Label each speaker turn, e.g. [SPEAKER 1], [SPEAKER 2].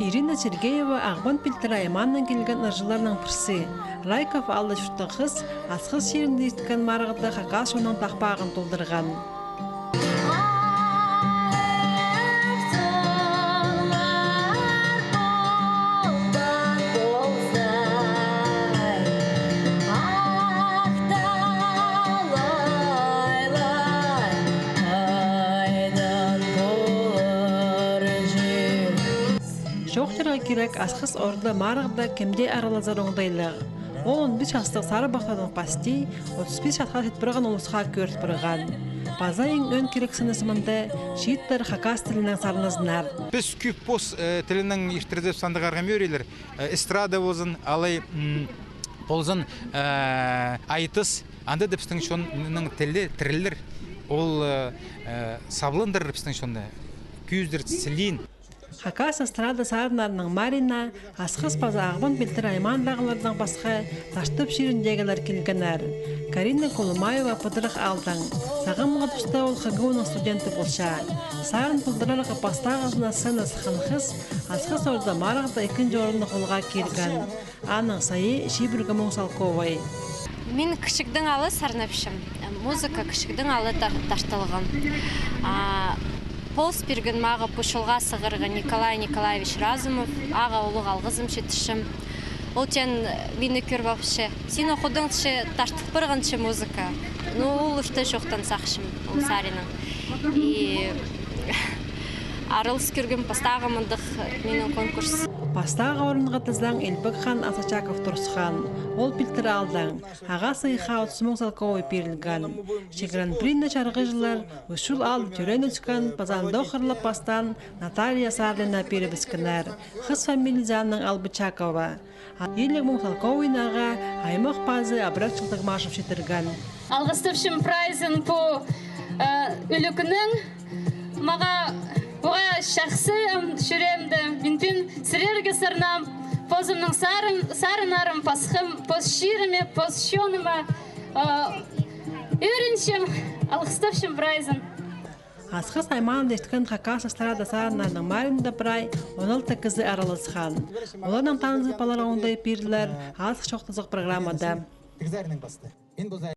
[SPEAKER 1] Ирина Сергеева Ағбан Пилтер Айманнан келген ыржыларның пірсі. Райков алды жұрттың қыз, асқыз шерінде естікен марығыда қақас оның тақпағын толдырған. Шоқтырға керек асқыз орды марығда кемде аралазар оңдайлығы. Ол 15 жастық сары бақтадың пасти, 35 жатқа тетбірған олысқа көрт бұрған. Базайың өн керек сынысымында шииттер хакас тілінің сарынызынар.
[SPEAKER 2] Біз күп бос тілінің ештердеп сандығарға мөрелер. Эстрада болсын, алай болсын айтыс. Анда да біздің шоның тілі тірілер. Ол саблындыр біздің шоны. Күйіздір сілейін.
[SPEAKER 1] Хакас эстрада сарынарының Марина, асқыз паза Ағбан Пилтер Аймандағылардан басқа таштып шеріндегілер келгенер. Карина Колумаева пыдырық алдың. Сағымға тұста ол хагуының студенті болша. Сарын пылдырарға пастағызына сыны сықынқыз, асқыз орда марағда екінші орынды қолға келген. Аның сайы Шибіргі Мұңсалковай.
[SPEAKER 3] Мен кішігдің алы сарнапшым. Музыка кішігдің алы таштылығын. Полс берген маға пұшылға сығырғы Николай Николаевич Разумов, аға олық алғызым шетішім. Ол тен мені көр бапшы. Сен оқудың түші таштық бірғыншы музыка. Ол үшті жоқтан сақшым, ол сарының. Арылыс көрген пастаға мұндық менің конкурс.
[SPEAKER 1] Пастаға орынға тізләң Элбек хан Асачаков тұрсқан. Ол пилтір алдың. Аға сайыға 30 мың салковой перілген. Шегран Принна чарғы жылар үшіл алды түрен өчкен пазан доқырлы пастан Наталья Сарлина перебіскінер. Қыз фамилизанның Албычакова. 50 мың салковойнаға аймақ пазы абракчылдық машып шетірген.
[SPEAKER 4] Алғыстывшым прайзын по үлікінің маға оға шақсым жүремді. Менпен сірерге сарнам, позымның сарынарым, пасқым, поз ширіме, поз шоныма өріншім, алғыстывшым прайзын.
[SPEAKER 1] Асқыз айманында естікен хакас эстрада сарынарының Маринда прай 16 кізі аралысқан. Оларның танызы палар оңдай перілер, асық шоқтызық программада.